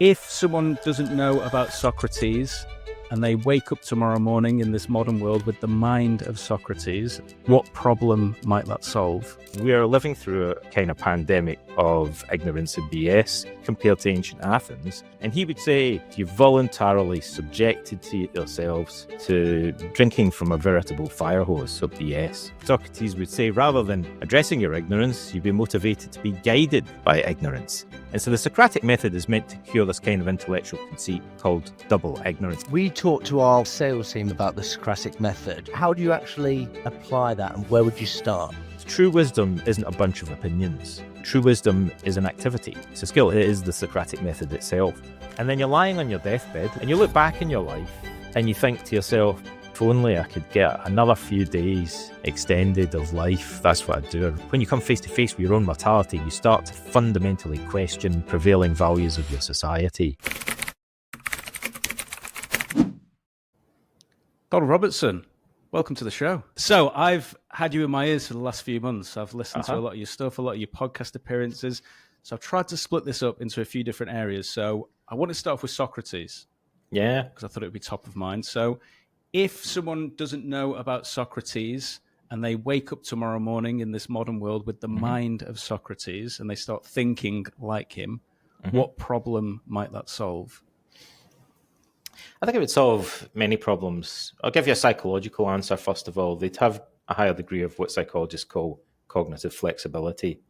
If someone doesn't know about Socrates and they wake up tomorrow morning in this modern world with the mind of Socrates, what problem might that solve? We are living through a kind of pandemic of ignorance and BS compared to ancient Athens. And he would say, you voluntarily subjected yourselves to drinking from a veritable fire hose of BS. Socrates would say, rather than addressing your ignorance, you'd be motivated to be guided by ignorance. And so the Socratic method is meant to cure this kind of intellectual conceit called double ignorance. We talked to our sales team about the Socratic method. How do you actually apply that, and where would you start? True wisdom isn't a bunch of opinions. True wisdom is an activity. It's a skill. It is the Socratic method itself. And then you're lying on your deathbed and you look back in your life and you think to yourself, if only I could get another few days extended of life, that's what I'd do. When you come face to face with your own mortality, you start to fundamentally question prevailing values of your society. Donald Robertson, welcome to the show. So I've had you in my ears for the last few months. I've listened to a lot of your stuff, a lot of your podcast appearances. So I've tried to split this up into a few different areas. So I want to start off with Socrates. Yeah. Because I thought it would be top of mind. So if someone doesn't know about Socrates and they wake up tomorrow morning in this modern world with the mind of Socrates and they start thinking like him, what problem might that solve? I think it would solve many problems. I'll give you a psychological answer, first of all. They'd have a higher degree of what psychologists call cognitive flexibility.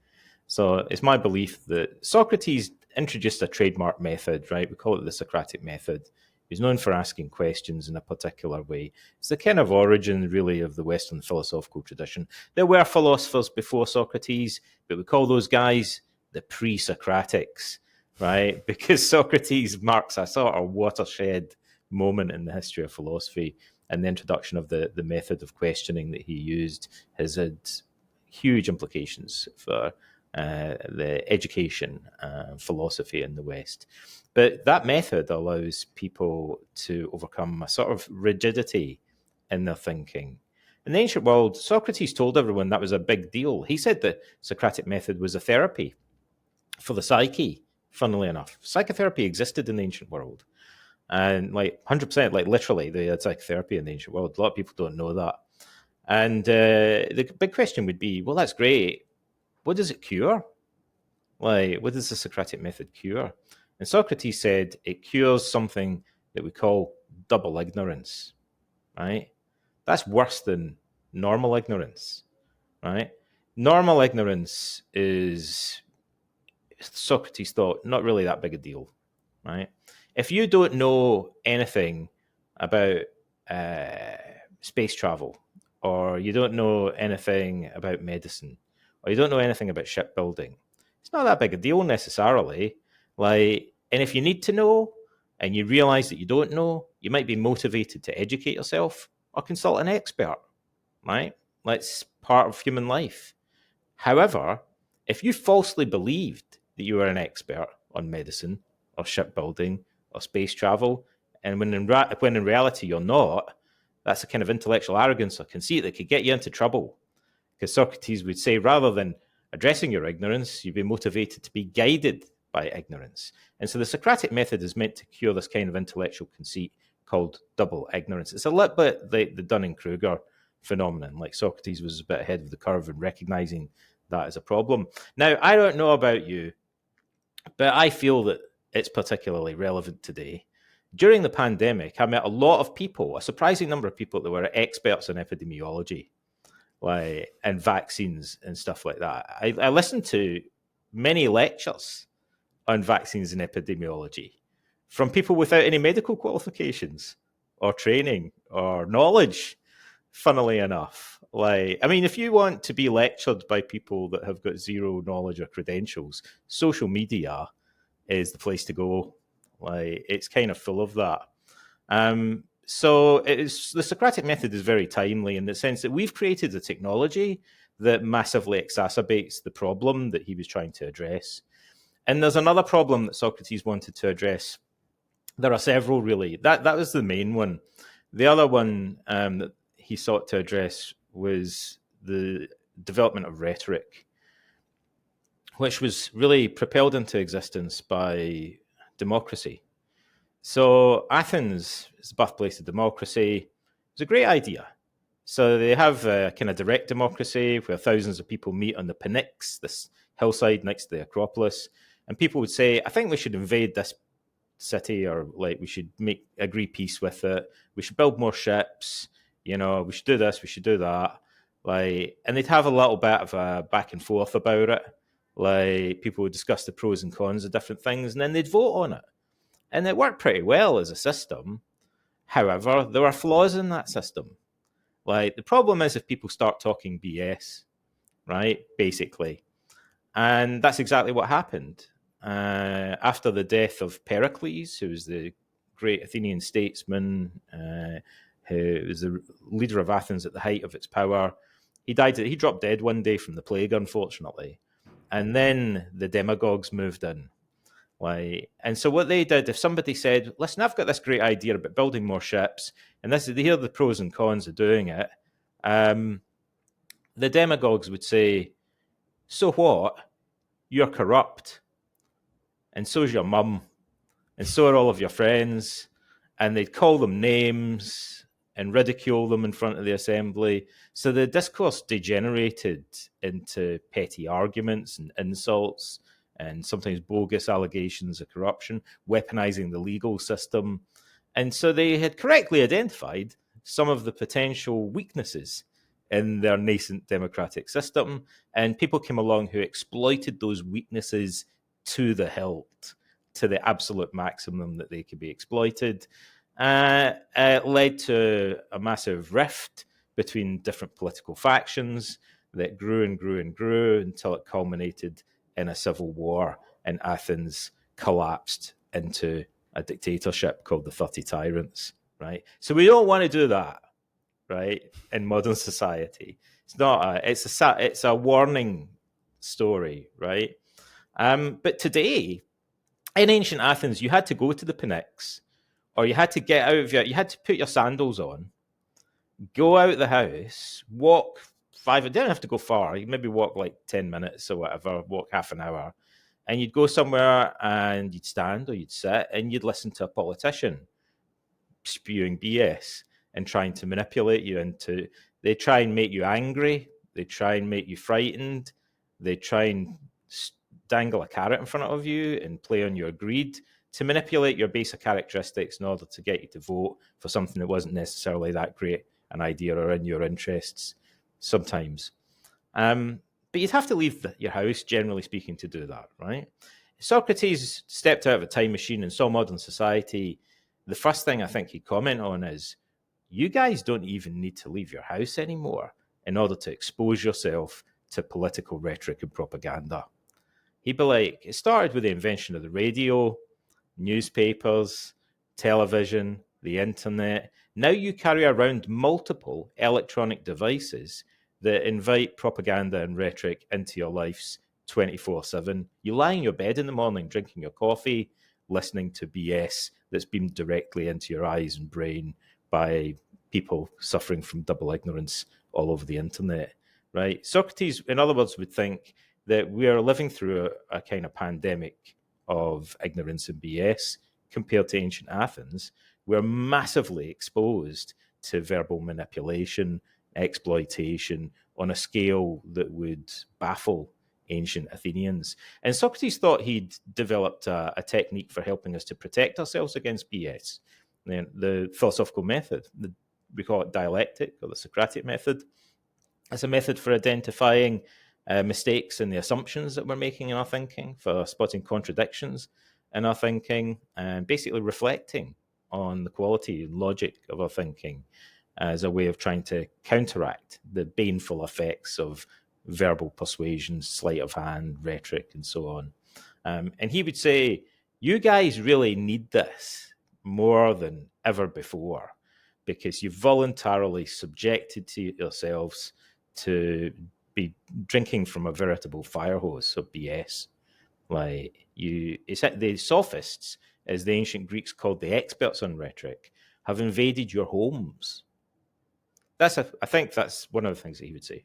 So it's my belief that Socrates introduced a trademark method, right? We call it the Socratic method. He's known for asking questions in a particular way. It's the kind of origin, really, of the Western philosophical tradition. There were philosophers before Socrates, but we call those guys the pre-Socratics, right? Because Socrates marks a sort of watershed moment in the history of philosophy, and the introduction of the method of questioning that he used has had huge implications for the education philosophy in the West. But that method allows people to overcome a sort of rigidity in their thinking. In the ancient world, Socrates told everyone that was a big deal. He said the Socratic method was a therapy for the psyche, funnily enough. Psychotherapy existed in the ancient world. And like 100%, like literally, they had psychotherapy in the ancient world. A lot of people don't know that. And the big question would be, well, that's great. What does it cure? Like, what does the Socratic method cure? And Socrates said it cures something that we call double ignorance, right? That's worse than normal ignorance, right? Normal ignorance is, Socrates thought, not really that big a deal, right? If you don't know anything about space travel, or you don't know anything about medicine, or you don't know anything about shipbuilding, it's not that big a deal necessarily. And if you need to know and you realize that you don't know, you might be motivated to educate yourself or consult an expert, right? That's part of human life. However, if you falsely believed that you were an expert on medicine or shipbuilding or space travel, and when in reality you're not, that's a kind of intellectual arrogance or conceit that could get you into trouble. Because Socrates would say, rather than addressing your ignorance, you'd be motivated to be guided by ignorance. And so the Socratic method is meant to cure this kind of intellectual conceit called double ignorance. It's a little bit like the Dunning-Kruger phenomenon. Like Socrates was a bit ahead of the curve in recognizing that as a problem. Now, I don't know about you, but I feel that it's particularly relevant today. During the pandemic, I met a lot of people, a surprising number of people that were experts in epidemiology, and vaccines and stuff like that. I listened to many lectures on vaccines and epidemiology from people without any medical qualifications or training or knowledge, funnily enough. If you want to be lectured by people that have got zero knowledge or credentials, social media is the place to go. It's kind of full of that. So the Socratic method is very timely in the sense that we've created a technology that massively exacerbates the problem that he was trying to address. And there's another problem that Socrates wanted to address. There are several, really. That was the main one. The other one that he sought to address was the development of rhetoric, which was really propelled into existence by democracy. So Athens is the birthplace of democracy. It's a great idea. So they have a kind of direct democracy where thousands of people meet on the Pnyx, this hillside next to the Acropolis, and people would say, I think we should invade this city, or like we should agree peace with it. We should build more ships. You know, we should do this. We should do that. Like, and they'd have a little bit of a back and forth about it. Like, people would discuss the pros and cons of different things, and then they'd vote on it. And it worked pretty well as a system. However, there are flaws in that system. Like, the problem is if people start talking BS, right? Basically. And that's exactly what happened. After the death of Pericles, who was the great Athenian statesman, who was the leader of Athens at the height of its power, he died. He dropped dead one day from the plague, unfortunately. And then the demagogues moved in. And so what they did, if somebody said, listen, I've got this great idea about building more ships, and here are the pros and cons of doing it, the demagogues would say, so what? You're corrupt. And so's your mum. And so are all of your friends. And they'd call them names and ridicule them in front of the assembly. So the discourse degenerated into petty arguments and insults and sometimes bogus allegations of corruption, weaponizing the legal system. And so they had correctly identified some of the potential weaknesses in their nascent democratic system, and people came along who exploited those weaknesses to the hilt, to the absolute maximum that they could be exploited. It led to a massive rift between different political factions that grew and grew and grew until it culminated in a civil war, and Athens collapsed into a dictatorship called the 30 Tyrants, right? So we don't want to do that, right, in modern society. It's a warning story, right? But today, in ancient Athens, you had to go to the Pnyx, or you had to get out of you had to put your sandals on, go out the house, walk you didn't have to go far. You maybe walk like 10 minutes or whatever, walk half an hour, and you'd go somewhere and you'd stand or you'd sit and you'd listen to a politician spewing BS and trying to manipulate you into. They try and make you angry. They try and make you frightened. They try and dangle a carrot in front of you and play on your greed to manipulate your basic characteristics in order to get you to vote for something that wasn't necessarily that great an idea or in your interests sometimes. But you'd have to leave your house, generally speaking, to do that, right? Socrates stepped out of a time machine and saw modern society. The first thing I think he'd comment on is, you guys don't even need to leave your house anymore in order to expose yourself to political rhetoric and propaganda. He'd be like, it started with the invention of the radio, newspapers, television, the internet. Now you carry around multiple electronic devices that invite propaganda and rhetoric into your lives 24/7. You lie in your bed in the morning, drinking your coffee, listening to BS that's beamed directly into your eyes and brain by people suffering from double ignorance all over the internet, right? Socrates, in other words, would think that we are living through a kind of pandemic of ignorance and BS compared to ancient Athens. We're massively exposed to verbal manipulation, exploitation on a scale that would baffle ancient Athenians. And Socrates thought he'd developed a technique for helping us to protect ourselves against BS. The philosophical method, we call it dialectic, or the Socratic method. It's a method for identifying mistakes in the assumptions that we're making in our thinking, for spotting contradictions in our thinking, and basically reflecting on the quality and logic of our thinking as a way of trying to counteract the baneful effects of verbal persuasion, sleight of hand, rhetoric, and so on. And he would say, you guys really need this more than ever before, because you've voluntarily subjected to yourselves to be drinking from a veritable fire hose of BS. The sophists, as the ancient Greeks called the experts on rhetoric, have invaded your homes. I think that's one of the things that he would say.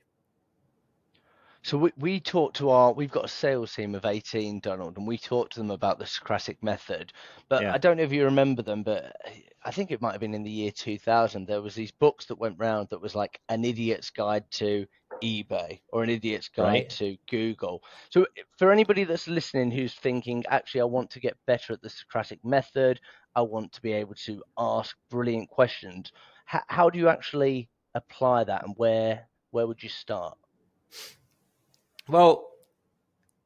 So we talk to we've got a sales team of 18, Donald, and we talk to them about the Socratic method. But Yeah. I don't know if you remember them, but I think it might have been in the year 2000. There was these books that went round that was like an idiot's guide to eBay or an idiot's guide Right. to Google. So for anybody that's listening who's thinking, actually, I want to get better at the Socratic method, I want to be able to ask brilliant questions. How do you actually apply that, and where would you start? Well,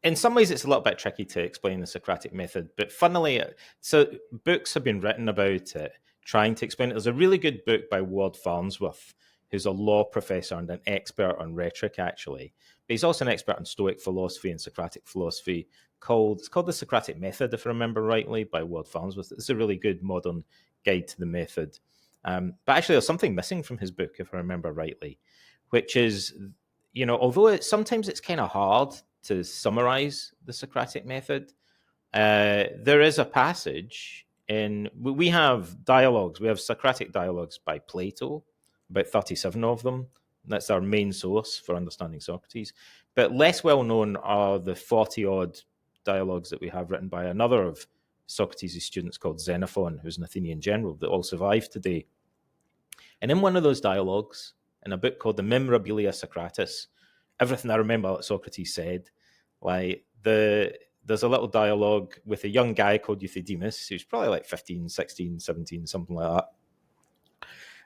in some ways, it's a little bit tricky to explain the Socratic method, but funnily, so books have been written about it, trying to explain it. There's a really good book by Ward Farnsworth, who's a law professor and an expert on rhetoric, actually. But he's also an expert on Stoic philosophy and Socratic philosophy. It's called the Socratic Method, if I remember rightly, by Ward Farnsworth. It's a really good modern guide to the method. But actually, there's something missing from his book, if I remember rightly, which is, although sometimes it's kind of hard to summarize the Socratic method, there is a passage we have dialogues. We have Socratic dialogues by Plato, about 37 of them. That's our main source for understanding Socrates. But less well known are the 40 odd dialogues that we have written by another of Socrates' students called Xenophon, who's an Athenian general that all survive today. And in one of those dialogues, in a book called the Memorabilia Socratis, everything I remember that Socrates said, like there's a little dialogue with a young guy called Euthydemus, who's probably like 15, 16, 17, something like that.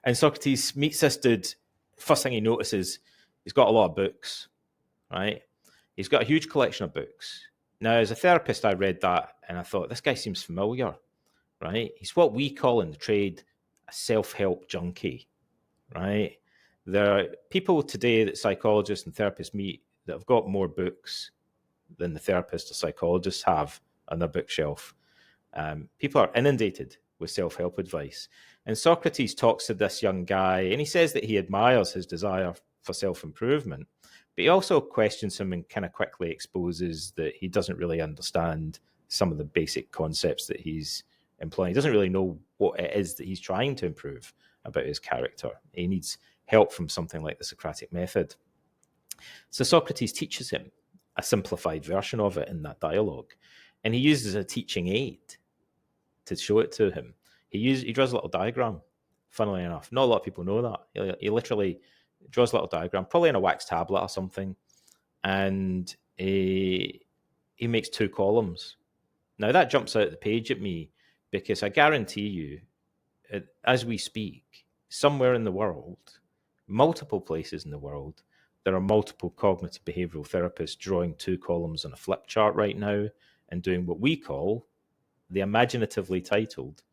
And Socrates meets this dude. First thing he notices, he's got a lot of books, right? He's got a huge collection of books. Now, as a therapist, I read that and I thought, this guy seems familiar, right? He's what we call in the trade a self-help junkie, right? There are people today that psychologists and therapists meet that have got more books than the therapists or psychologists have on their bookshelf. People are inundated with self-help advice. And Socrates talks to this young guy, and he says that he admires his desire for self-improvement, but he also questions him and kind of quickly exposes that he doesn't really understand some of the basic concepts that he's employing. He doesn't really know what it is that he's trying to improve about his character. He needs help from something like the Socratic method. So Socrates teaches him a simplified version of it in that dialogue, and he uses a teaching aid to show it to him. He draws a little diagram, funnily enough. Not a lot of people know that. He literally draws a little diagram, probably on a wax tablet or something, and he makes two columns. Now, that jumps out the page at me because I guarantee you, as we speak, somewhere in the world, multiple places in the world, there are multiple cognitive behavioral therapists drawing two columns on a flip chart right now and doing what we call the imaginatively titled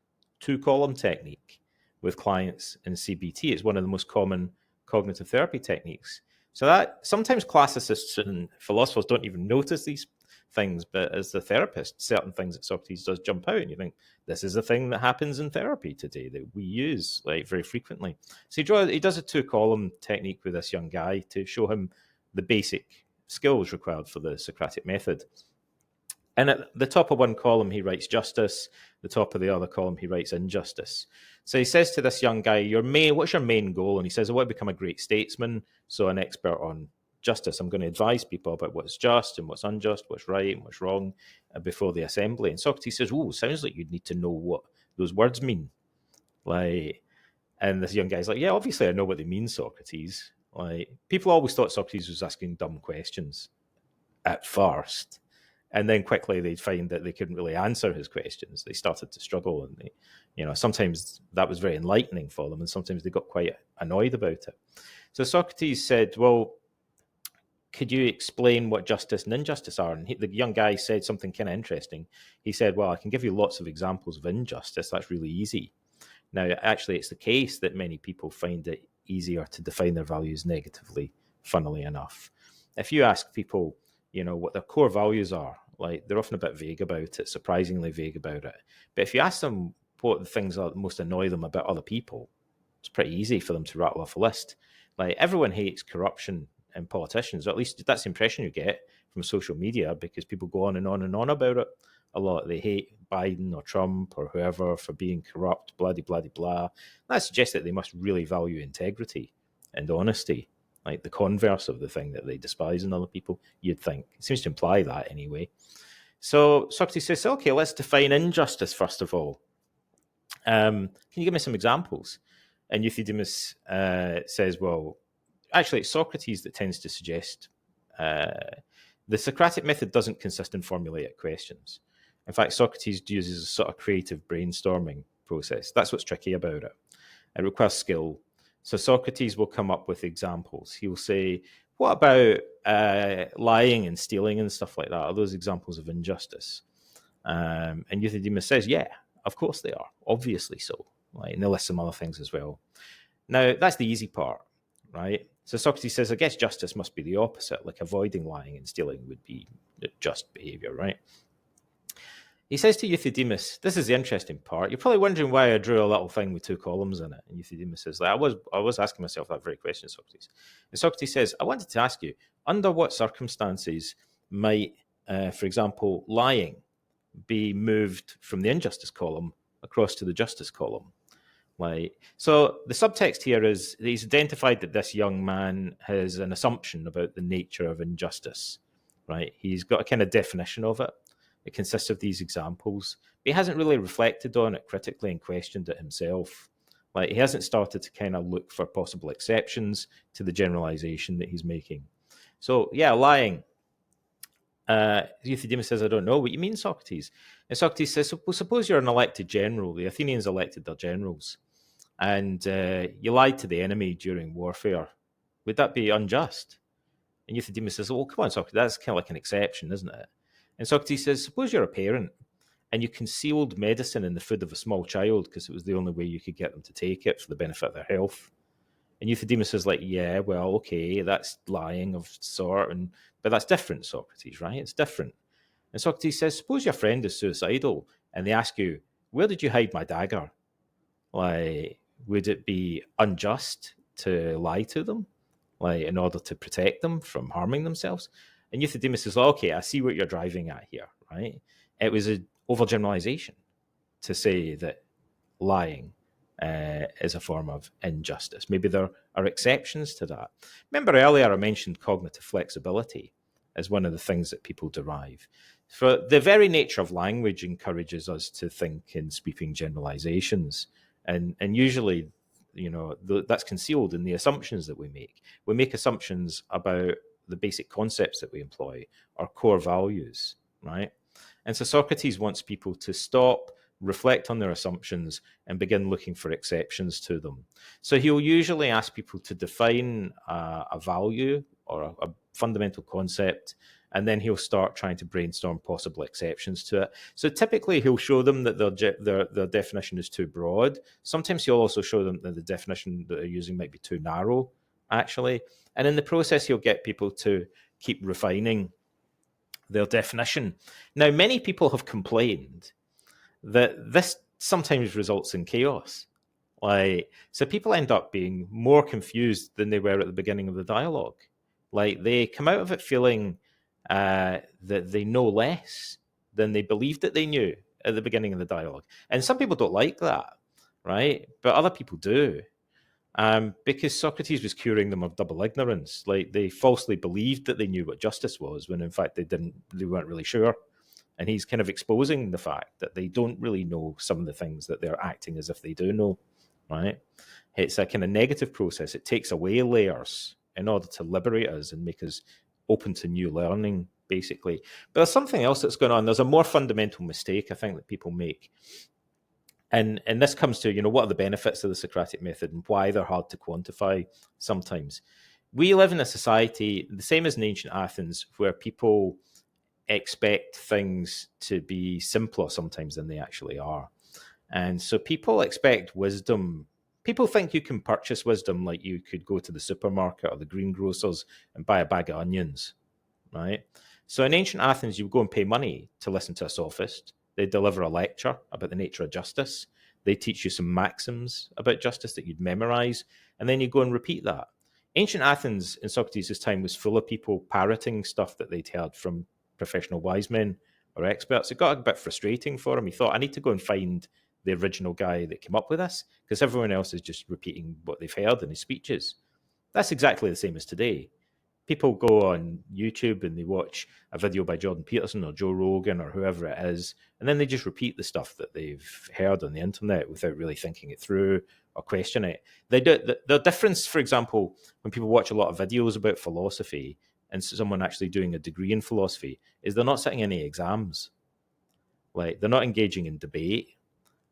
two-column technique with clients in CBT. It's one of the most common cognitive therapy techniques. So that sometimes classicists and philosophers don't even notice these things, but as the therapist, certain things that Socrates does jump out, and you think, this is a thing that happens in therapy today that we use like very frequently. So he does a two-column technique with this young guy to show him the basic skills required for the Socratic method. And at the top of one column, he writes justice. The top of the other column, he writes injustice. So he says to this young guy, what's your main goal? And he says, I want to become a great statesman, so an expert on justice. I'm going to advise people about what's just and what's unjust, what's right and what's wrong before the assembly. And Socrates says, sounds like you'd need to know what those words mean. And this young guy's like, yeah, obviously I know what they mean, Socrates. People always thought Socrates was asking dumb questions at first. And then quickly they'd find that they couldn't really answer his questions. They started to struggle, and sometimes that was very enlightening for them, and sometimes they got quite annoyed about it. So Socrates said, well, could you explain what justice and injustice are? And the young guy said something kind of interesting. He said, well, I can give you lots of examples of injustice. That's really easy. Now, actually, it's the case that many people find it easier to define their values negatively, funnily enough. If you ask people, what their core values are, they're often a bit vague about it, surprisingly vague about it. But if you ask them what the things are that most annoy them about other people, it's pretty easy for them to rattle off a list. Everyone hates corruption in politicians, or at least that's the impression you get from social media, because people go on and on and on about it a lot. They hate Biden or Trump or whoever for being corrupt, blah, blah, blah, blah. That suggests that they must really value integrity and honesty like the converse of the thing that they despise in other people, you'd think. It seems to imply that anyway. So Socrates says, okay, let's define injustice first of all. Can you give me some examples? And Euthydemus says, well, actually, it's Socrates that tends to suggest the Socratic method doesn't consist in formulaic questions. In fact, Socrates uses a sort of creative brainstorming process. That's what's tricky about it. It requires skill. So Socrates will come up with examples. He'll say, what about lying and stealing and stuff like that? Are those examples of injustice? And Euthydemus says, yeah, of course they are. Obviously so. Right? And they'll list some other things as well. Now, that's the easy part, right? So Socrates says, I guess justice must be the opposite. Like avoiding lying and stealing would be just behavior, right? He says to Euthydemus, this is the interesting part. You're probably wondering why I drew a little thing with 2 columns in it. And Euthydemus says, like, I was asking myself that very question, Socrates. And Socrates says, I wanted to ask you, under what circumstances might, for example, lying be moved from the injustice column across to the justice column? Like, so the subtext here is he's identified that this young man has an assumption about the nature of injustice, right? He's got a kind of definition of it. It consists of these examples, but he hasn't really reflected on it critically and questioned it himself. Like, he hasn't started to kind of look for possible exceptions to the generalization that he's making. So, yeah, lying. Euthydemus says, I don't know what you mean, Socrates. And Socrates says, well, suppose you're an elected general. The Athenians elected their generals. And you lied to the enemy during warfare. Would that be unjust? And Euthydemus says, well, come on, Socrates, that's kind of like an exception, isn't it? And Socrates says, suppose you're a parent and you concealed medicine in the food of a small child because it was the only way you could get them to take it for the benefit of their health. And Euthydemus is like, yeah, well, okay, that's lying of sort, but that's different, Socrates, right? It's different. And Socrates says, suppose your friend is suicidal and they ask you, where did you hide my dagger? Like, would it be unjust to lie to them, like, in order to protect them from harming themselves? And Euthydemus says, okay, I see what you're driving at here, right? It was an overgeneralization to say that lying is a form of injustice. Maybe there are exceptions to that. Remember earlier I mentioned cognitive flexibility as one of the things that people derive. For the very nature of language encourages us to think in sweeping generalizations. And usually, you know, that's concealed in the assumptions that we make. We make assumptions about the basic concepts that we employ, our core values, right? And so Socrates wants people to stop, reflect on their assumptions, and begin looking for exceptions to them. So he'll usually ask people to define a value or a fundamental concept, and then he'll start trying to brainstorm possible exceptions to it. So typically he'll show them that their definition is too broad. Sometimes he'll also show them that the definition that they're using might be too narrow, actually. And in the process, he'll get people to keep refining their definition. Now, many people have complained that this sometimes results in chaos. Like, so people end up being more confused than they were at the beginning of the dialogue. Like, they come out of it feeling that they know less than they believed that they knew at the beginning of the dialogue. And some people don't like that, right? But other people do. Because Socrates was curing them of double ignorance. Like, they falsely believed that they knew what justice was when in fact they weren't really sure. And he's kind of exposing the fact that they don't really know some of the things that they're acting as if they do know, right? It's a kind of negative process. It takes away layers in order to liberate us and make us open to new learning, basically. But there's something else that's going on. There's a more fundamental mistake, I think, that people make. And this comes to, you know, what are the benefits of the Socratic method and why they're hard to quantify sometimes. We live in a society, the same as in ancient Athens, where people expect things to be simpler sometimes than they actually are. And so people expect wisdom. People think you can purchase wisdom like you could go to the supermarket or the greengrocers and buy a bag of onions, right? So in ancient Athens, you would go and pay money to listen to a sophist. They deliver a lecture about the nature of justice. They teach you some maxims about justice that you'd memorize, and then you go and repeat that. Ancient Athens in Socrates' time was full of people parroting stuff that they'd heard from professional wise men or experts. It got a bit frustrating for him. He thought, I need to go and find the original guy that came up with this, because everyone else is just repeating what they've heard in his speeches. That's exactly the same as today. People go on YouTube and they watch a video by Jordan Peterson or Joe Rogan or whoever it is, and then they just repeat the stuff that they've heard on the internet without really thinking it through or questioning it. The difference, for example, when people watch a lot of videos about philosophy and someone actually doing a degree in philosophy, is they're not sitting any exams. Like, they're not engaging in debate,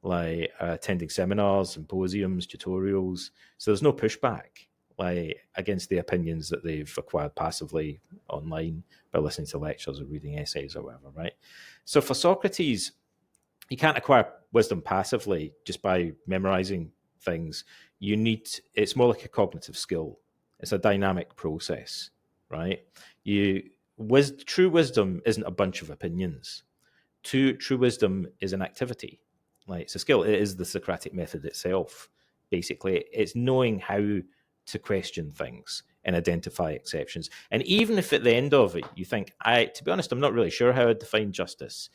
like attending seminars, symposiums, tutorials. So there's no pushback, like, against the opinions that they've acquired passively online by listening to lectures or reading essays or whatever, right? So for Socrates, you can't acquire wisdom passively just by memorizing things. It's more like a cognitive skill. It's a dynamic process, right? True wisdom isn't a bunch of opinions. True wisdom is an activity. Like, it's a skill. It is the Socratic method itself. Basically, it's knowing how to question things and identify exceptions. And even if at the end of it you think, to be honest, I'm not really sure how I'd define justice,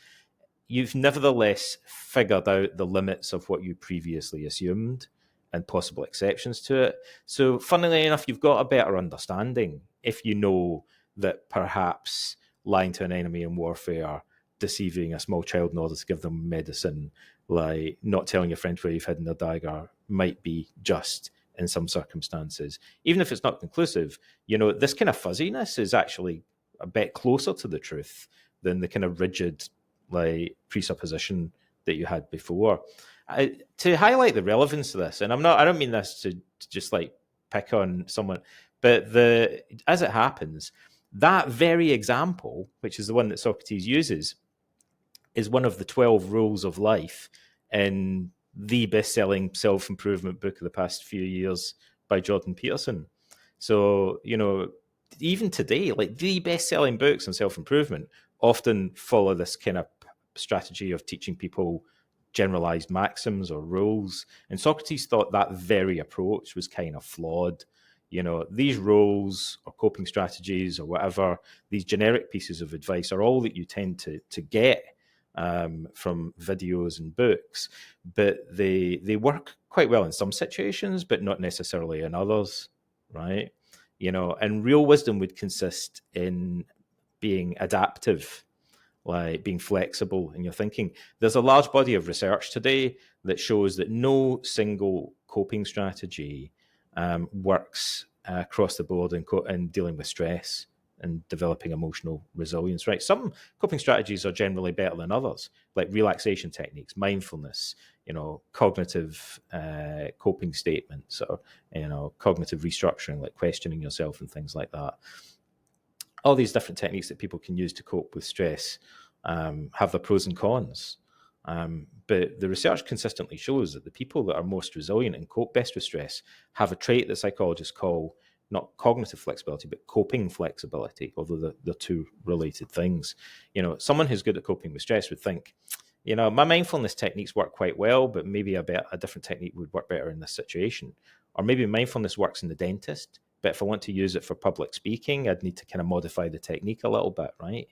you've nevertheless figured out the limits of what you previously assumed and possible exceptions to it. So funnily enough, you've got a better understanding if you know that perhaps lying to an enemy in warfare, deceiving a small child in order to give them medicine, like not telling your friend where you've hidden a dagger, might be just in some circumstances. Even if it's not conclusive, this kind of fuzziness is actually a bit closer to the truth than the kind of rigid, like, presupposition that you had before. To highlight the relevance of this, and I don't mean this to just like pick on someone, but as it happens, that very example, which is the one that Socrates uses, is one of the 12 rules of life in the best-selling self-improvement book of the past few years by Jordan Peterson. So, even today, like, the best-selling books on self-improvement often follow this kind of strategy of teaching people generalized maxims or rules. And Socrates thought that very approach was kind of flawed. These rules or coping strategies or whatever, these generic pieces of advice are all that you tend to get from videos and books, but they work quite well in some situations, but not necessarily in others, right? And real wisdom would consist in being adaptive, like being flexible in your thinking. There's a large body of research today that shows that no single coping strategy works across the board in dealing with stress and developing emotional resilience, right? Some coping strategies are generally better than others, like relaxation techniques, mindfulness, cognitive coping statements, or, cognitive restructuring, like questioning yourself and things like that. All these different techniques that people can use to cope with stress have their pros and cons. But the research consistently shows that the people that are most resilient and cope best with stress have a trait that psychologists call not cognitive flexibility, but coping flexibility, although they're two related things. Someone who's good at coping with stress would think, my mindfulness techniques work quite well, but maybe a different technique would work better in this situation. Or maybe mindfulness works in the dentist, but if I want to use it for public speaking, I'd need to kind of modify the technique a little bit, right?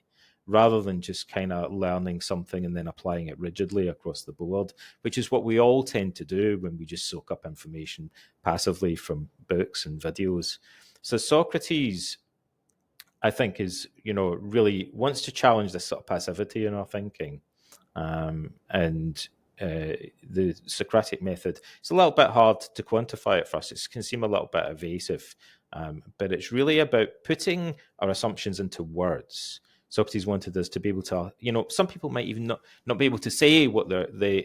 Rather than just kind of learning something and then applying it rigidly across the board, which is what we all tend to do when we just soak up information passively from books and videos. So Socrates, I think, is, really wants to challenge this sort of passivity in our thinking. And the Socratic method, it's a little bit hard to quantify at first. It can seem a little bit evasive, but it's really about putting our assumptions into words. Socrates wanted us to be able to, some people might even not be able to say what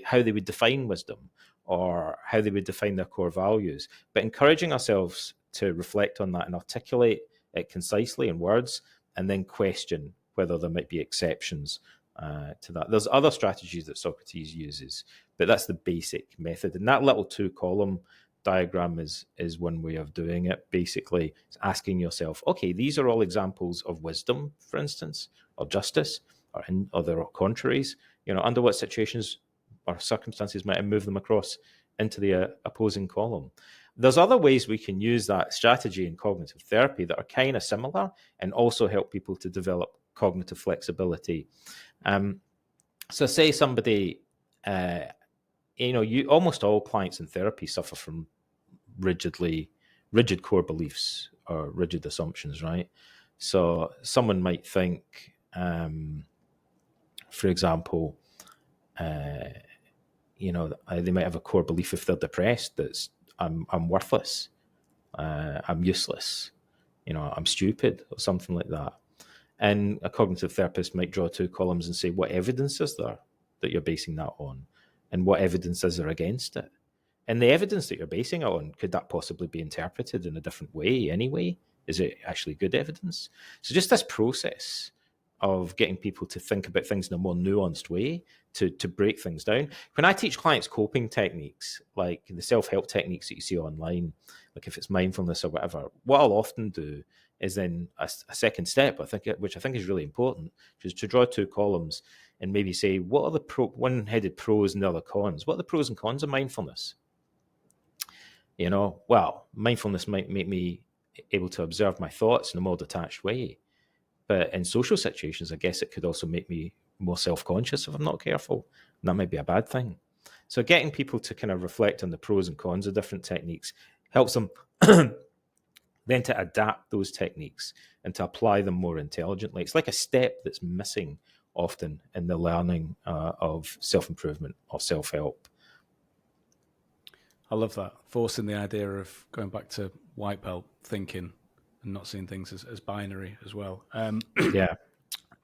how they would define wisdom or how they would define their core values, but encouraging ourselves to reflect on that and articulate it concisely in words, and then question whether there might be exceptions to that. There's other strategies that Socrates uses, but that's the basic method. And that little 2-column diagram is one way of doing it. Basically, it's asking yourself, okay, these are all examples of wisdom, for instance, or justice, or other contraries. Under what situations or circumstances might I move them across into the opposing column? There's other ways we can use that strategy in cognitive therapy that are kind of similar and also help people to develop cognitive flexibility. So say somebody, almost all clients in therapy suffer from rigidly rigid core beliefs or rigid assumptions, right? So someone might think, for example, they might have a core belief if they're depressed that's I'm worthless, I'm useless, I'm stupid, or something like that. And a cognitive therapist might draw 2 columns and say, what evidence is there that you're basing that on? And what evidence is there against it? And the evidence that you're basing it on, could that possibly be interpreted in a different way anyway? Is it actually good evidence? So just this process of getting people to think about things in a more nuanced way, to break things down. When I teach clients coping techniques, like the self-help techniques that you see online, like if it's mindfulness or whatever, what I'll often do is then a second step, which I think is really important, which is to draw 2 columns and maybe say, what are the one-headed pros and the other cons? What are the pros and cons of mindfulness? Well, mindfulness might make me able to observe my thoughts in a more detached way. But in social situations, I guess it could also make me more self-conscious if I'm not careful. And that might be a bad thing. So getting people to kind of reflect on the pros and cons of different techniques helps them then to adapt those techniques and to apply them more intelligently. It's like a step that's missing often in the learning of self-improvement or self-help. I love that. Forcing the idea of going back to white belt thinking and not seeing things as binary as well. Yeah. Exactly.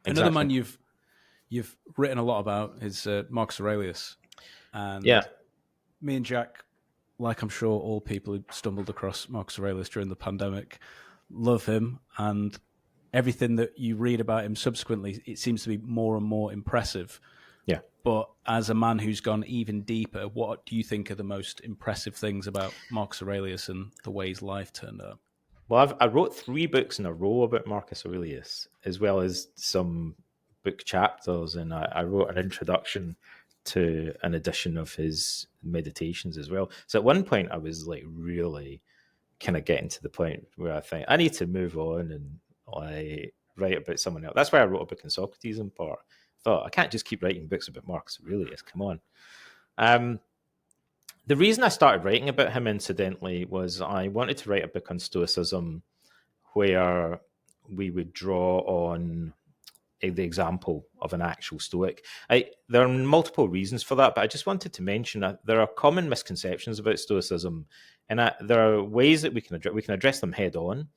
Another man you've written a lot about is Marcus Aurelius. And me and Jack, like I'm sure all people who stumbled across Marcus Aurelius during the pandemic, love him. And everything that you read about him subsequently, it seems to be more and more impressive. Yeah. But as a man who's gone even deeper, what do you think are the most impressive things about Marcus Aurelius and the way his life turned out? Well, I wrote 3 books in a row about Marcus Aurelius, as well as some book chapters, and I wrote an introduction to an edition of his meditations as well. So at one point, I was like really kind of getting to the point where I think I need to move on and like write about someone else. That's why I wrote a book in Socrates in part. I thought I can't just keep writing books about Marcus Aurelius. Come on. The reason I started writing about him, incidentally, was I wanted to write a book on Stoicism where we would draw on the example of an actual Stoic. There are multiple reasons for that, but I just wanted to mention that there are common misconceptions about Stoicism, and there are ways that we can address them head on,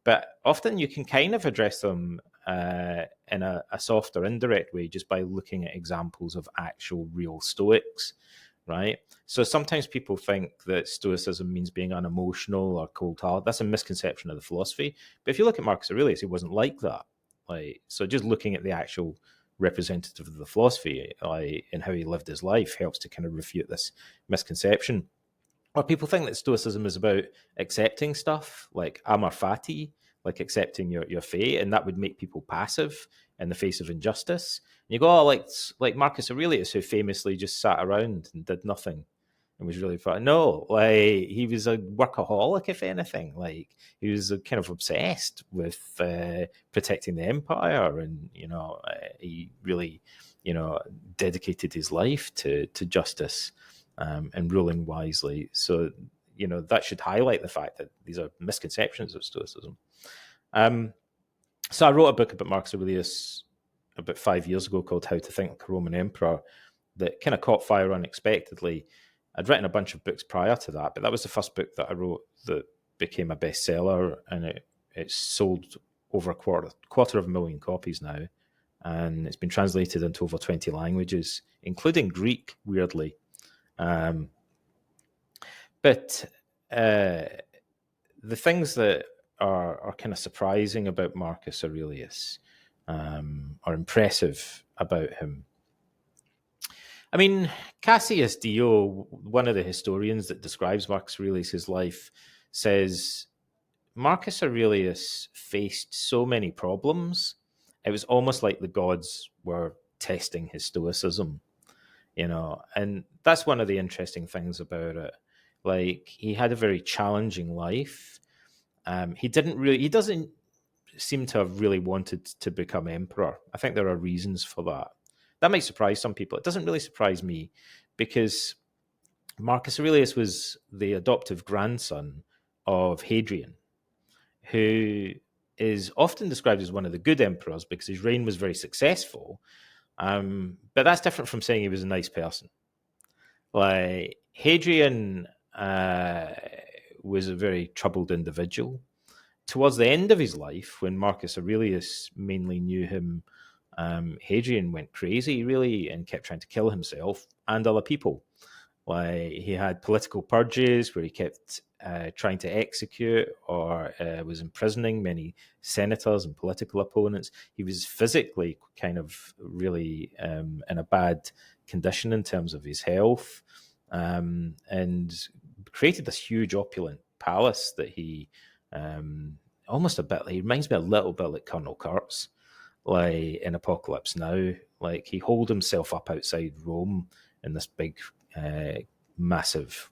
but often you can kind of address them in a softer, indirect way just by looking at examples of actual real Stoics. Right. So sometimes people think that Stoicism means being unemotional or cold-hearted. That's a misconception of the philosophy. But if you look at Marcus Aurelius, he wasn't like that. So just looking at the actual representative of the philosophy and how he lived his life helps to kind of refute this misconception. Or people think that Stoicism is about accepting stuff like amor fati, like accepting your fate, and that would make people passive in the face of injustice. And you go, like Marcus Aurelius, who famously just sat around and did nothing and was really fun. No, he was a workaholic, if anything. He was kind of obsessed with protecting the empire, and he really dedicated his life to justice and ruling wisely. So that should highlight the fact that these are misconceptions of Stoicism. So I wrote a book about Marcus Aurelius about 5 years ago called How to Think Like a Roman Emperor that kind of caught fire unexpectedly. I'd written a bunch of books prior to that, but that was the first book that I wrote that became a bestseller, and it sold over a quarter of a million copies now, and it's been translated into over 20 languages, including Greek, weirdly. But the things that are kind of surprising about Marcus Aurelius, are impressive about him. I mean, Cassius Dio, one of the historians that describes Marcus Aurelius' life, says Marcus Aurelius faced so many problems, it was almost like the gods were testing his stoicism, and that's one of the interesting things about it. He had a very challenging life. He doesn't seem to have really wanted to become emperor. I think there are reasons for that. That might surprise some people. It doesn't really surprise me, because Marcus Aurelius was the adoptive grandson of Hadrian, who is often described as one of the good emperors because his reign was very successful. But that's different from saying he was a nice person. Like, Hadrian was a very troubled individual. Towards the end of his life, when Marcus Aurelius mainly knew him, Hadrian went crazy, really, and kept trying to kill himself and other people. Like, he had political purges where he kept trying to execute or was imprisoning many senators and political opponents. He was physically kind of really in a bad condition in terms of his health, and created this huge opulent palace that he almost a bit, he reminds me a little bit like Colonel Kurtz, like in Apocalypse Now. Like, he holed himself up outside Rome in this big massive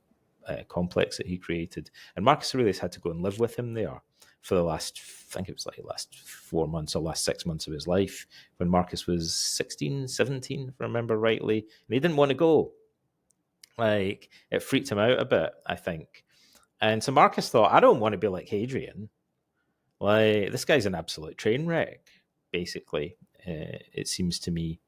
complex that he created, and Marcus Aurelius had to go and live with him there for the last, I think it was like last 4 months or last 6 months of his life, when Marcus was 16, 17, if I remember rightly, and he didn't want to go. Like, it freaked him out a bit, I think. And so Marcus thought, I don't want to be like Hadrian. Like, this guy's an absolute train wreck, basically, it seems to me.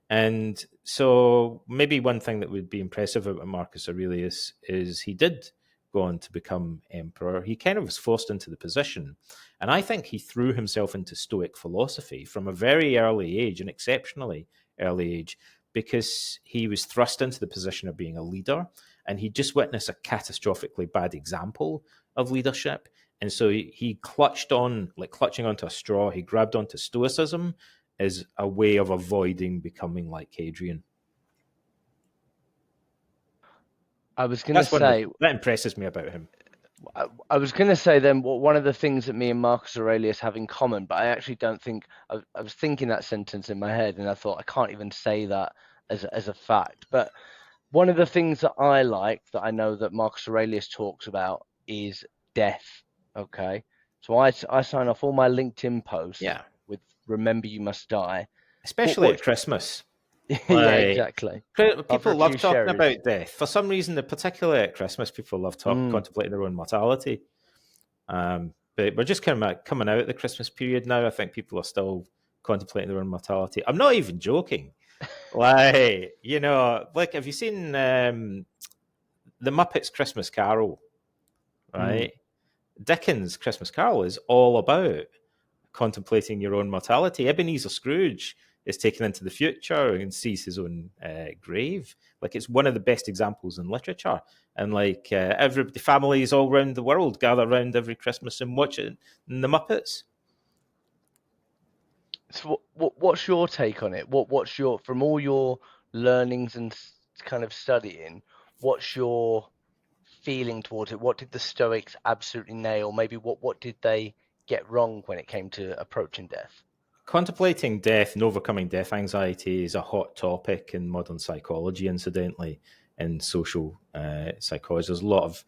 And so maybe one thing that would be impressive about Marcus Aurelius is he did go on to become emperor. He kind of was forced into the position. And I think he threw himself into Stoic philosophy from a very early age, an exceptionally early age, because he was thrust into the position of being a leader, and he just witnessed a catastrophically bad example of leadership. And so he clutched on, like clutching onto a straw, he grabbed onto Stoicism as a way of avoiding becoming like Hadrian. I was going to say, that impresses me about him. I was going to say then, one of the things that me and Marcus Aurelius have in common, but I actually don't think, I was thinking that sentence in my head and I thought I can't even say that as a fact. But one of the things that I like, that I know that Marcus Aurelius talks about, is death. Okay. So I sign off all my LinkedIn posts with "Remember you must die," especially at Christmas. Yeah, exactly. People love talking about death. For some reason, particularly at Christmas, people love contemplating their own mortality. But we're just kind of coming out of the Christmas period now. I think people are still contemplating their own mortality. I'm not even joking. Like, you know, like, have you seen the Muppets Christmas Carol? Right? Dickens' Christmas Carol is all about contemplating your own mortality. Ebenezer Scrooge is taken into the future and sees his own grave. Like, it's one of the best examples in literature. And like, the families all around the world gather around every Christmas and watch it in the Muppets. So what's your take on it? What's your, from all your learnings and kind of studying, what's your feeling towards it? What did the Stoics absolutely nail? Maybe what did they get wrong when it came to approaching death? Contemplating death and overcoming death anxiety is a hot topic in modern psychology, incidentally, in social psychology. There's a lot of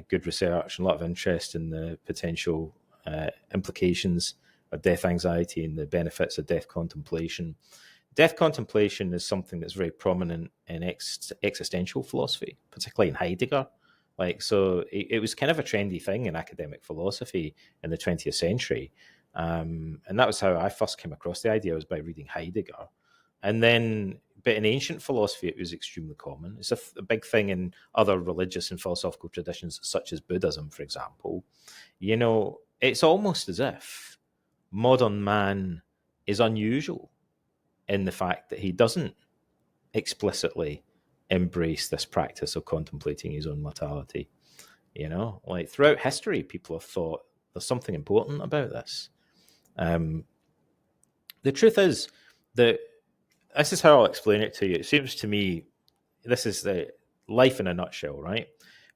good research and a lot of interest in the potential implications of death anxiety and the benefits of death contemplation. Death contemplation is something that's very prominent in existential philosophy, particularly in Heidegger. Like, so it was kind of a trendy thing in academic philosophy in the 20th century. And that was how I first came across the idea, was by reading Heidegger. And then, but in ancient philosophy, it was extremely common. It's a big thing in other religious and philosophical traditions, such as Buddhism, for example. You know, it's almost as if modern man is unusual in the fact that he doesn't explicitly embrace this practice of contemplating his own mortality. You know, like, throughout history, people have thought there's something important about this. The truth is that this is how I'll explain it to you. It seems to me this is the life in a nutshell, right?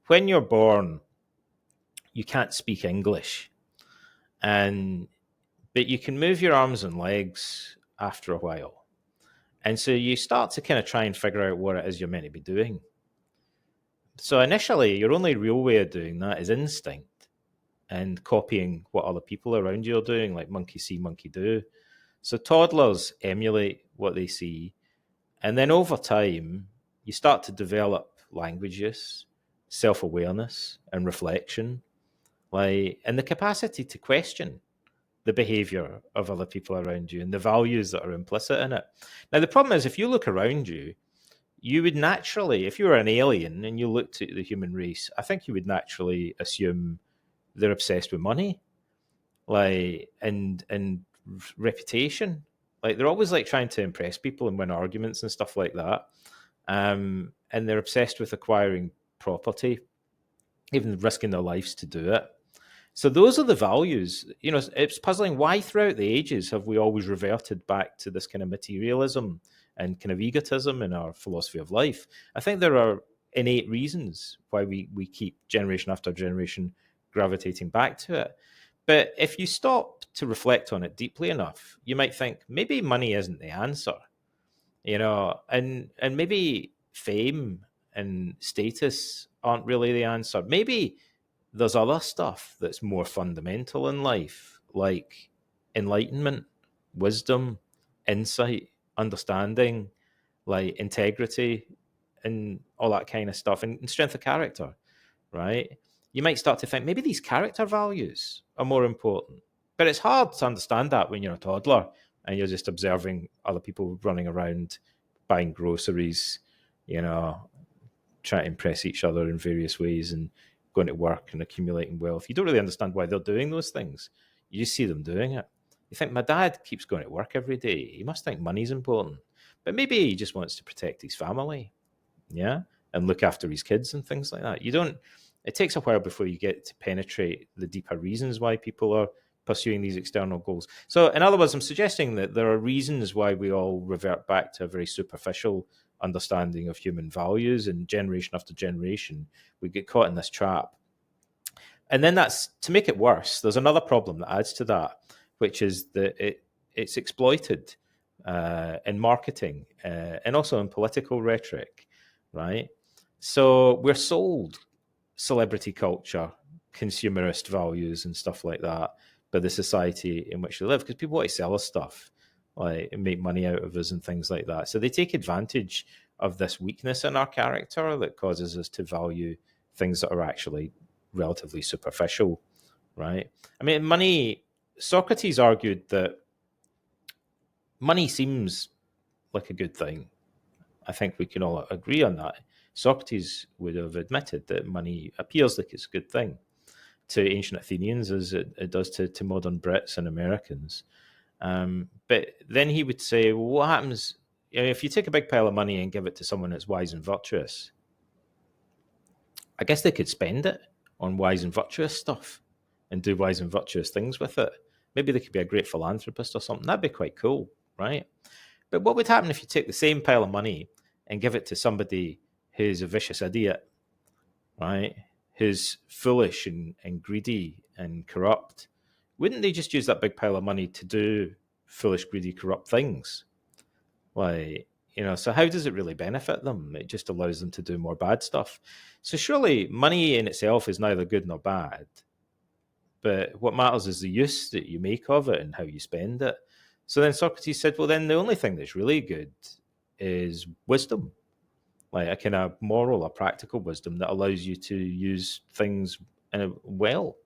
When you're born, you can't speak English, but you can move your arms and legs after a while. And so you start to kind of try and figure out what it is you're meant to be doing. So initially, your only real way of doing that is instinct and copying what other people around you are doing, like monkey see, monkey do. So toddlers emulate what they see. And then over time, you start to develop language use, self-awareness, and reflection. and the capacity to question the behavior of other people around you and the values that are implicit in it. Now, the problem is, if you look around you, you would naturally, if you were an alien and you looked at the human race, I think you would naturally assume they're obsessed with money, and reputation. They're always trying to impress people and win arguments and stuff like that. And they're obsessed with acquiring property, even risking their lives to do it. So those are the values. It's puzzling why throughout the ages have we always reverted back to this kind of materialism and kind of egotism in our philosophy of life. I think there are innate reasons why we keep generation after generation gravitating back to it. But if you stop to reflect on it deeply enough, you might think maybe money isn't the answer, and maybe fame and status aren't really the answer. Maybe there's other stuff that's more fundamental in life, like enlightenment, wisdom, insight, understanding, integrity, and all that kind of stuff, and strength of character, right? You might start to think maybe these character values are more important. But it's hard to understand that when you're a toddler and you're just observing other people running around buying groceries, trying to impress each other in various ways and going to work and accumulating wealth. You don't really understand why they're doing those things. You just see them doing it. You think, my dad keeps going to work every day. He must think money's important. But maybe he just wants to protect his family, and look after his kids and things like that. It takes a while before you get to penetrate the deeper reasons why people are pursuing these external goals. So in other words, I'm suggesting that there are reasons why we all revert back to a very superficial understanding of human values, and generation after generation, we get caught in this trap. And then to make it worse, there's another problem that adds to that, which is that it's exploited in marketing and also in political rhetoric, right? So we're sold celebrity culture, consumerist values and stuff like that by the society in which we live, because people want to sell us stuff, and make money out of us and things like that. So they take advantage of this weakness in our character that causes us to value things that are actually relatively superficial, right? I mean, Socrates argued that money seems like a good thing. I think we can all agree on that. Socrates would have admitted that money appears like it's a good thing to ancient Athenians as it does to modern Brits and Americans. But then he would say, well, what happens if you take a big pile of money and give it to someone that's wise and virtuous? I guess they could spend it on wise and virtuous stuff and do wise and virtuous things with it. Maybe they could be a great philanthropist or something. That'd be quite cool, right? But what would happen if you take the same pile of money and give it to somebody who's a vicious idiot, right? Who's foolish and greedy and corrupt? Wouldn't they just use that big pile of money to do foolish, greedy, corrupt things? So how does it really benefit them? It just allows them to do more bad stuff. So surely money in itself is neither good nor bad, but what matters is the use that you make of it and how you spend it. So then Socrates said, well, then the only thing that's really good is wisdom, a kind of moral or practical wisdom that allows you to use things well.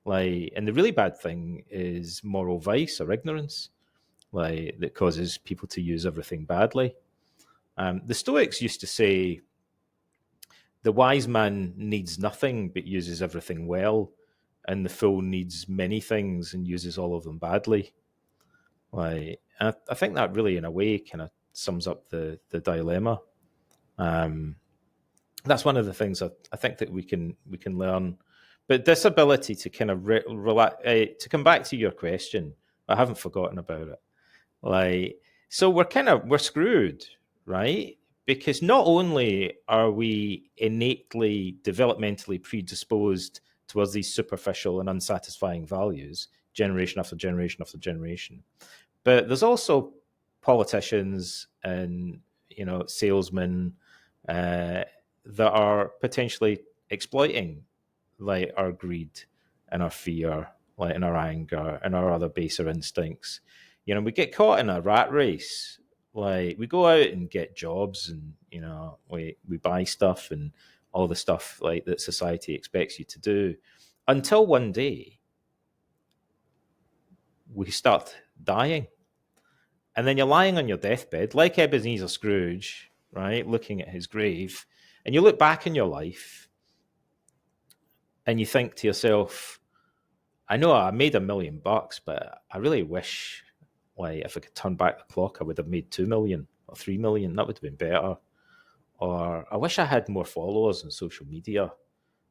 And the really bad thing is moral vice or ignorance, that causes people to use everything badly. The Stoics used to say, the wise man needs nothing but uses everything well, and the fool needs many things and uses all of them badly. And I think that really, in a way, kind of sums up the dilemma. That's one of the things I think that we can learn. But this ability to kind of to come back to your question, I haven't forgotten about it. So we're screwed, right? Because not only are we innately developmentally predisposed towards these superficial and unsatisfying values, generation after generation after generation, but there's also politicians and salesmen that are potentially exploiting our greed and our fear, and our anger and our other baser instincts. We get caught in a rat race. We go out and get jobs, and we buy stuff and all the stuff that society expects you to do, until one day we start dying. And then you're lying on your deathbed, like Ebenezer Scrooge, right, looking at his grave, and you look back in your life and you think to yourself, I know I made $1 million, but I really wish, like, if I could turn back the clock, I would have made 2 million or 3 million. That would have been better. Or I wish I had more followers on social media.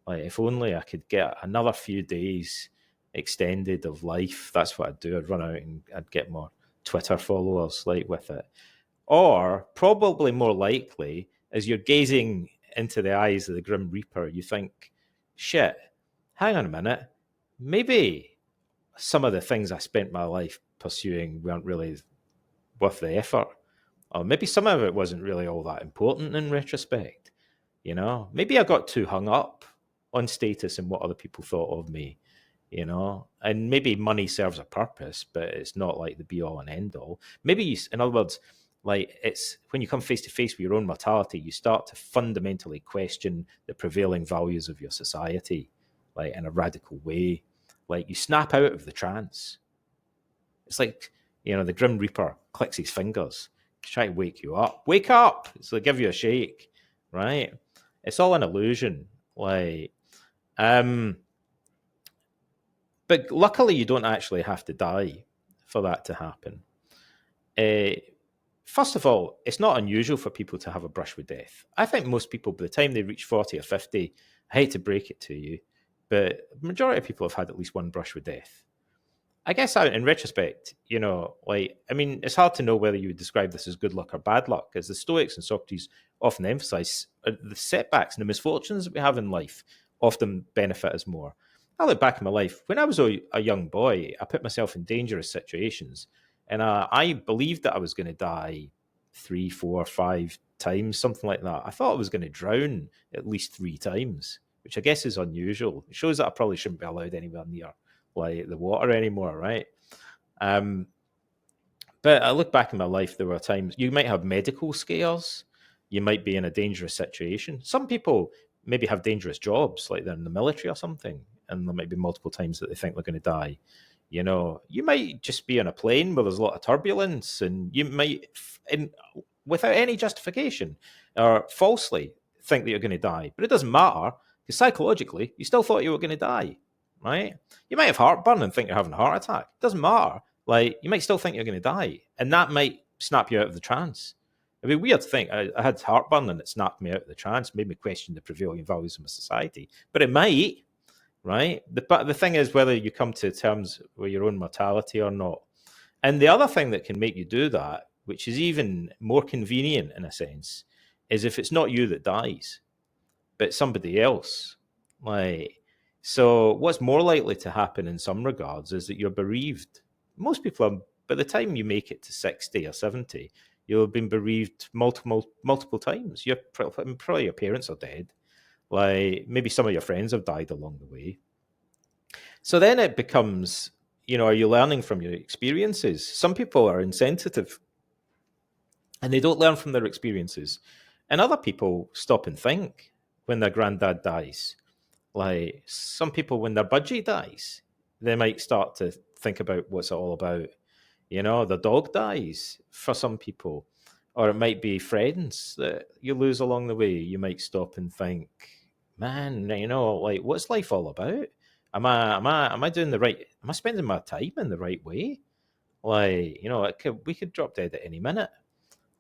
Like, if only I could get another few days extended of life, that's what I'd do. I'd run out and I'd get more Twitter followers, like, with it. Or probably more likely, as you're gazing into the eyes of the Grim Reaper, you think, shit, hang on a minute. Maybe some of the things I spent my life pursuing weren't really worth the effort. Or maybe some of it wasn't really all that important in retrospect. You know, maybe I got too hung up on status and what other people thought of me, you know, and maybe money serves a purpose, but it's not like the be all and end all. Maybe, in other words, like, it's when you come face to face with your own mortality, you start to fundamentally question the prevailing values of your society, like, in a radical way. Like, you snap out of the trance. It's like, you know, the Grim Reaper clicks his fingers to try to wake you up. Wake up! So they give you a shake, right? It's all an illusion. Like, but luckily you don't actually have to die for that to happen. First of all, it's not unusual for people to have a brush with death. I think most people, by the time they reach 40 or 50, I hate to break it to you, but the majority of people have had at least one brush with death. I guess in retrospect, you know, like, I mean, it's hard to know whether you would describe this as good luck or bad luck, as the Stoics and Socrates often emphasize the setbacks and the misfortunes that we have in life often benefit us more. I look back in my life, when I was a young boy, I put myself in dangerous situations, and I believed that I was going to die 3, 4, 5 times, something like that. I thought I was going to drown at least 3 times, which I guess is unusual. It shows that I probably shouldn't be allowed anywhere near, like, the water anymore, right? But I look back in my life, there were times you might have medical scares, you might be in a dangerous situation. Some people maybe have dangerous jobs, like they're in the military or something, and there might be multiple times that they think they're going to die. You know, you might just be on a plane where there's a lot of turbulence, and you might, without any justification or falsely, think that you're going to die. But it doesn't matter, because psychologically, you still thought you were going to die, right? You might have heartburn and think you're having a heart attack. It doesn't matter. Like, you might still think you're going to die, and that might snap you out of the trance. It'd be weird to think I had heartburn and it snapped me out of the trance, made me question the prevailing values of my society. But it might, right? But the thing is whether you come to terms with your own mortality or not. And the other thing that can make you do that, which is even more convenient in a sense, is if it's not you that dies, but somebody else. Like, so what's more likely to happen in some regards is that you're bereaved. Most people are, by the time you make it to 60 or 70, you'll have been bereaved multiple times. You're probably your parents are dead. Like, maybe some of your friends have died along the way. So then it becomes, you know, are you learning from your experiences? Some people are insensitive and they don't learn from their experiences. And other people stop and think when their granddad dies. Like, some people, when their budgie dies, they might start to think about what's it all about. You know, the dog dies for some people, or it might be friends that you lose along the way. You might stop and think, man, you know, like, what's life all about? Am I doing the right? Am I spending my time in the right way? Like, you know, we could drop dead at any minute.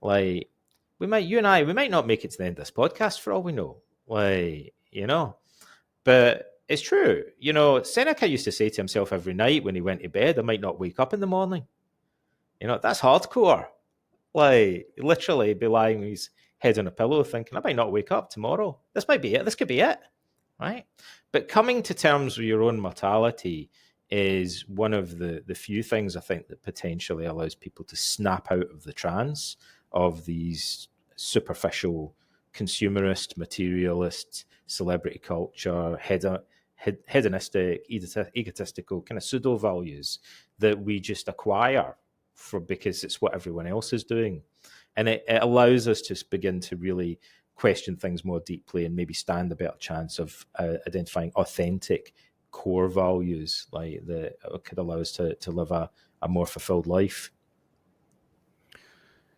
Like, you and I, we might not make it to the end of this podcast for all we know. Like, you know, but it's true. You know, Seneca used to say to himself every night when he went to bed, I might not wake up in the morning. You know, that's hardcore. Like, literally be lying with his head on a pillow thinking, I might not wake up tomorrow. This might be it. This could be it. Right? But coming to terms with your own mortality is one of the few things I think that potentially allows people to snap out of the trance of these superficial, consumerist, materialist, celebrity culture, hedonistic, egotistical kind of pseudo values that we just acquire because it's what everyone else is doing. And it allows us to begin to really question things more deeply and maybe stand a better chance of identifying authentic, core values, like that could allow us to live a more fulfilled life.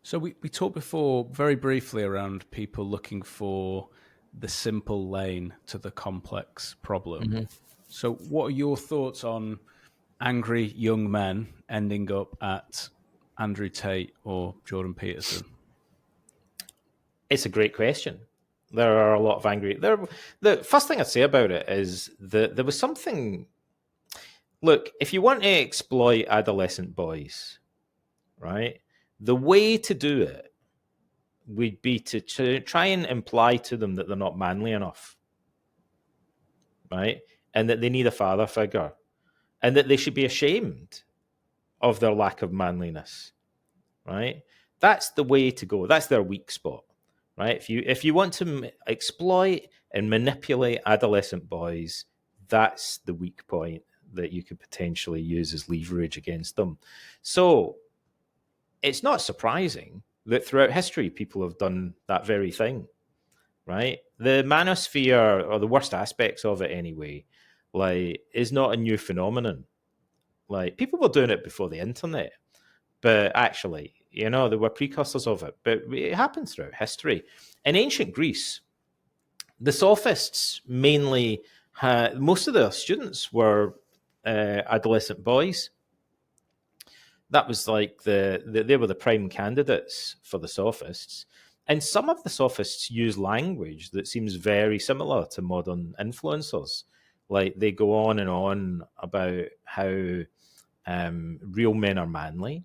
So we talked before very briefly around people looking for the simple lane to the complex problem. Mm-hmm. So what are your thoughts on angry young men ending up at Andrew Tate or Jordan Peterson? It's a great question. There are a lot of angry. The first thing I'd say about it is that there was something. Look, if you want to exploit adolescent boys, right, the way to do it would be to try and imply to them that they're not manly enough, right, and that they need a father figure, and that they should be ashamed of their lack of manliness, right? That's the way to go. That's their weak spot, right? If you want to exploit and manipulate adolescent boys, that's the weak point that you could potentially use as leverage against them. So it's not surprising that throughout history people have done that very thing, right? The manosphere, or the worst aspects of it anyway, like, is not a new phenomenon. Like, people were doing it before the internet, but actually, you know, there were precursors of it. But it happened throughout history. In ancient Greece, the sophists mainly had, most of their students were adolescent boys. That was like they were the prime candidates for the sophists. And some of the sophists use language that seems very similar to modern influencers. Like, they go on and on about how real men are manly,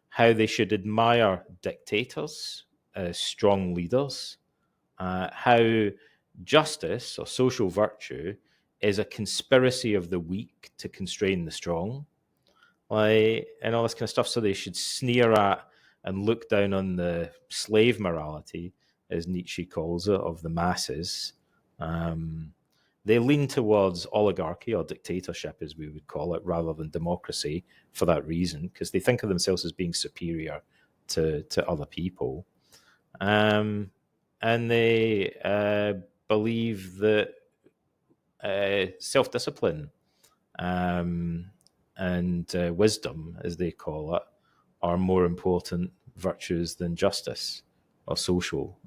how they should admire dictators as strong leaders, how justice or social virtue is a conspiracy of the weak to constrain the strong, like, and all this kind of stuff. So they should sneer at and look down on the slave morality, as Nietzsche calls it, of the masses. They lean towards oligarchy or dictatorship, as we would call it, rather than democracy for that reason, because they think of themselves as being superior to other people. And they believe that self-discipline and wisdom, as they call it, are more important virtues than justice or social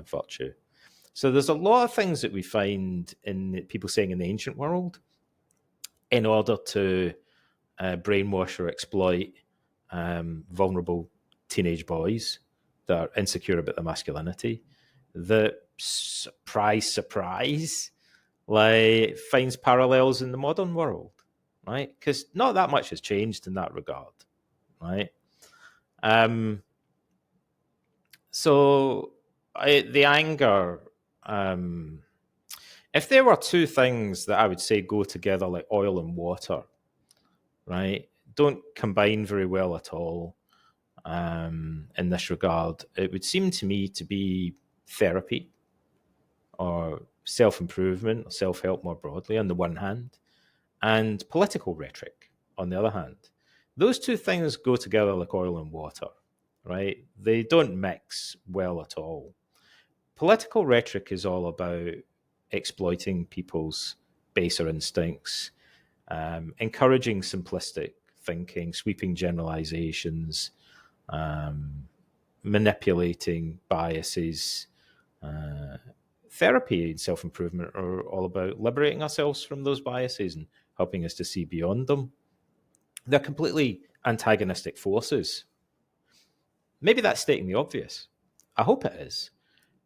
virtue. So there's a lot of things that we find in people saying in the ancient world in order to brainwash or exploit vulnerable teenage boys that are insecure about their masculinity, that, surprise, like, finds parallels in the modern world, right? Because not that much has changed in that regard, right? So the anger, if there were two things that I would say go together like oil and water, right, don't combine very well at all in this regard, it would seem to me to be therapy or self-improvement or self-help more broadly on the one hand, and political rhetoric on the other hand. Those two things go together like oil and water, right? They don't mix well at all. Political rhetoric is all about exploiting people's baser instincts, encouraging simplistic thinking, sweeping generalizations, manipulating biases. Therapy and self-improvement are all about liberating ourselves from those biases and helping us to see beyond them. They're completely antagonistic forces. Maybe that's stating the obvious. I hope it is.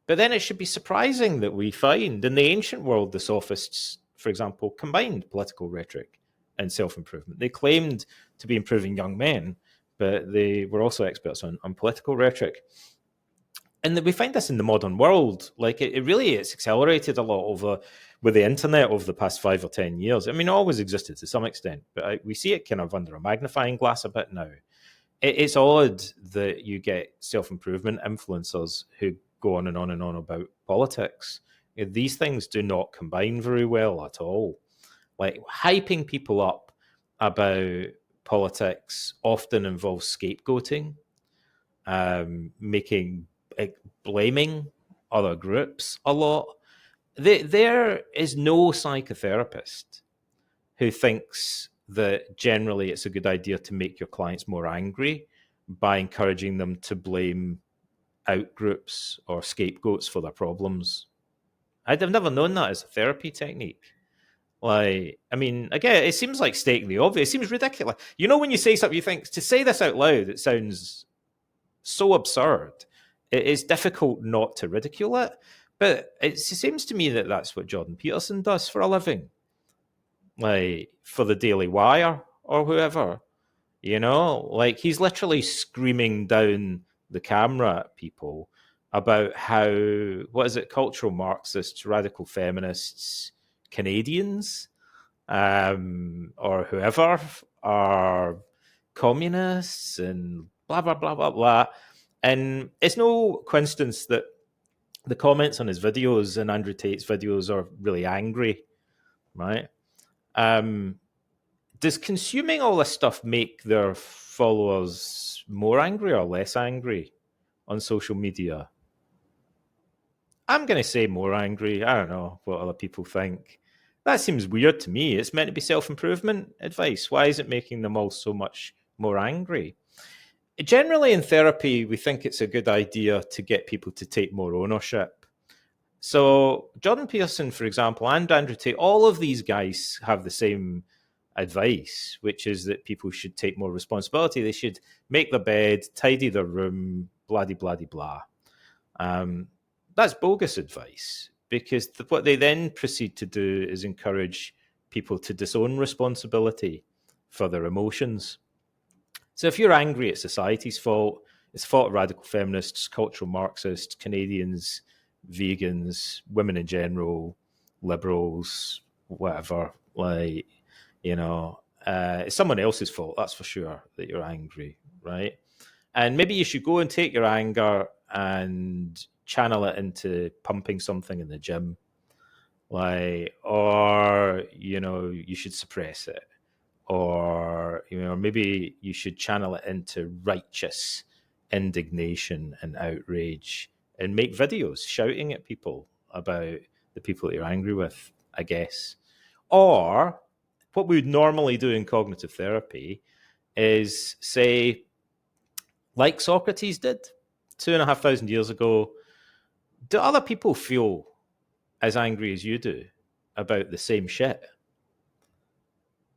But then it should be surprising that we find in the ancient world, the sophists, for example, combined political rhetoric and self-improvement. They claimed to be improving young men, but they were also experts on political rhetoric. And we find this in the modern world. Like, it's accelerated a lot with the internet over the past 5 or 10 years. I mean, it always existed to some extent, but we see it kind of under a magnifying glass a bit now. It's odd that you get self-improvement influencers who go on and on and on about politics. These things do not combine very well at all. Like, hyping people up about politics often involves scapegoating, blaming other groups a lot. There is no psychotherapist who thinks that generally it's a good idea to make your clients more angry by encouraging them to blame outgroups or scapegoats for their problems. I'd have never known that as a therapy technique. Like, I mean, again, it seems like stating the obvious. It seems ridiculous. You know, when you say something, you think, to say this out loud, it sounds so absurd. It is difficult not to ridicule it. But it seems to me that that's what Jordan Peterson does for a living. Like, for the Daily Wire or whoever. You know, like, he's literally screaming down the camera at people about how, what is it, cultural Marxists, radical feminists, Canadians, or whoever are communists and blah, blah, blah, blah, blah. And it's no coincidence that the comments on his videos and Andrew Tate's videos are really angry, right? Does consuming all this stuff make their followers more angry or less angry on social media? I'm going to say more angry. I don't know what other people think. That seems weird to me. It's meant to be self-improvement advice. Why is it making them all so much more angry? Generally in therapy, we think it's a good idea to get people to take more ownership. So Jordan Peterson, for example, and Andrew Tate, all of these guys have the same advice, which is that people should take more responsibility. They should make their bed, tidy their room, blah-de-blah-de-blah. That's bogus advice, because what they then proceed to do is encourage people to disown responsibility for their emotions. So if you're angry at society's fault, it's the fault of radical feminists, cultural Marxists, Canadians, vegans, women in general, liberals, whatever, like, you know, it's someone else's fault, that's for sure, that you're angry, right? And maybe you should go and take your anger and channel it into pumping something in the gym, like, or, you know, you should suppress it, or, you know, maybe you should channel it into righteous indignation and outrage and make videos shouting at people about the people that you're angry with, I guess. Or what we would normally do in cognitive therapy is say, like Socrates did 2,500 years ago, do other people feel as angry as you do about the same shit?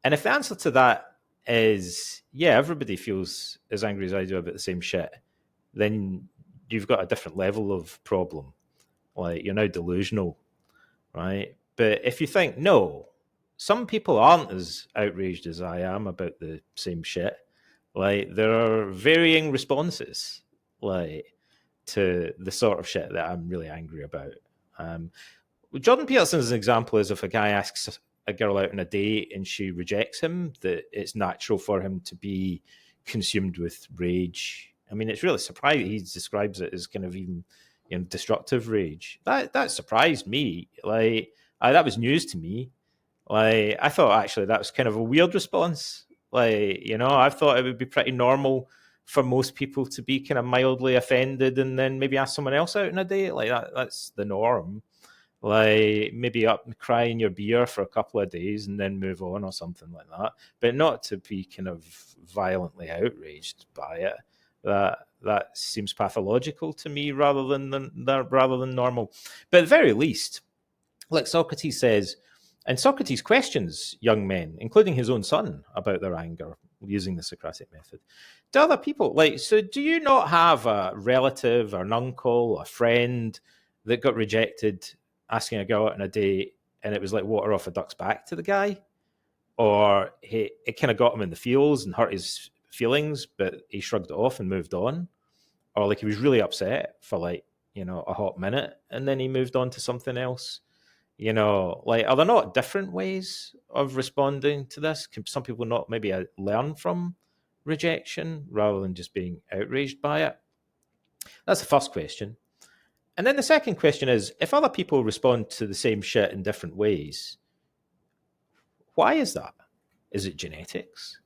And if the answer to that is, yeah, everybody feels as angry as I do about the same shit, then you've got a different level of problem. Like, you're now delusional, right? But if you think, no, some people aren't as outraged as I am about the same shit, like, there are varying responses, like, to the sort of shit that I'm really angry about. Jordan Peterson's example is if a guy asks a girl out on a date and she rejects him, that it's natural for him to be consumed with rage. I mean, it's really surprising. He describes it as kind of even, you know, destructive rage. That surprised me. Like, that was news to me. Like, I thought actually that was kind of a weird response. Like, you know, I thought it would be pretty normal for most people to be kind of mildly offended and then maybe ask someone else out on a date. Like, that's the norm. Like, maybe up and cry in your beer for a couple of days and then move on or something like that. But not to be kind of violently outraged by it. That seems pathological to me rather than normal. But at the very least, like Socrates says, and Socrates questions young men, including his own son, about their anger using the Socratic method. Do other people, like, so do you not have a relative or an uncle, a friend that got rejected asking a girl out on a date and it was like water off a duck's back to the guy? Or it kind of got him in the feels and hurt his feelings, but he shrugged it off and moved on? Or like he was really upset for, like, you know, a hot minute and then he moved on to something else? You know, like, are there not different ways of responding to this? Can some people not maybe learn from rejection rather than just being outraged by it? That's the first question. And then the second question is, if other people respond to the same shit in different ways, why is that? Is it genetics?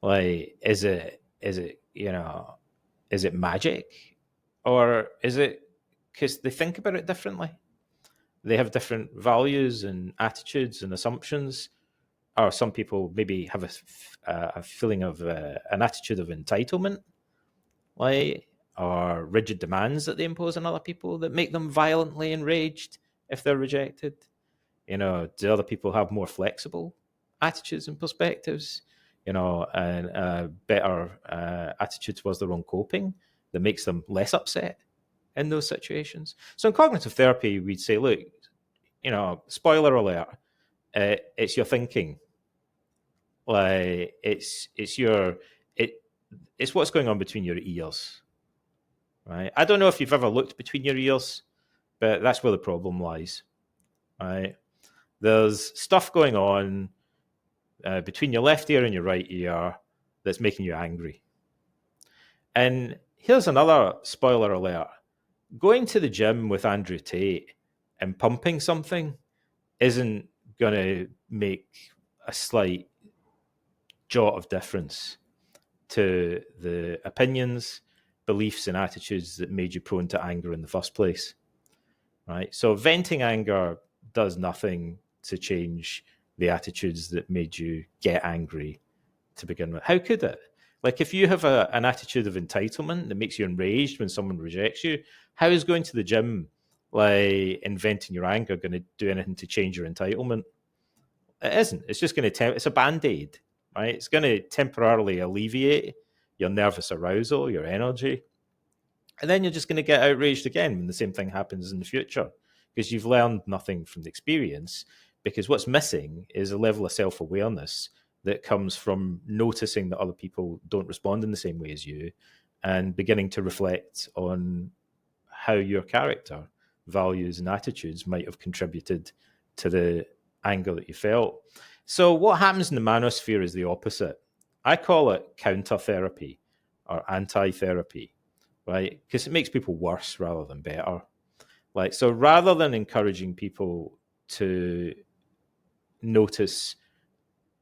Like, is it, you know, is it magic? Or is it because they think about it differently? They have different values and attitudes and assumptions or some people maybe have a feeling of an attitude of entitlement, like, or rigid demands that they impose on other people that make them violently enraged if they're rejected. Do other people have more flexible attitudes and perspectives, and a better attitude towards their own coping that makes them less upset in those situations? So in cognitive therapy, we'd say, look, spoiler alert, it's your thinking. Like, it's what's going on between your ears, right? I don't know if you've ever looked between your ears, but that's where the problem lies, right? There's stuff going on between your left ear and your right ear that's making you angry. And here's another spoiler alert. Going to the gym with Andrew Tate and pumping something isn't going to make a slight jot of difference to the opinions, beliefs, and attitudes that made you prone to anger in the first place, right? So venting anger does nothing to change the attitudes that made you get angry to begin with. How could it? Like, if you have an attitude of entitlement that makes you enraged when someone rejects you, how is going to the gym, like, and venting your anger going to do anything to change your entitlement? It isn't. It's just going to it's a band-aid, right? It's going to temporarily alleviate your nervous arousal, your energy, and then you're just going to get outraged again when the same thing happens in the future, because you've learned nothing from the experience. Because what's missing is a level of self-awareness that comes from noticing that other people don't respond in the same way as you, and beginning to reflect on how your character, values, and attitudes might have contributed to the anger that you felt. So what happens in the manosphere is the opposite. I call it counter therapy or anti-therapy, right? Because it makes people worse rather than better. Like, so rather than encouraging people to notice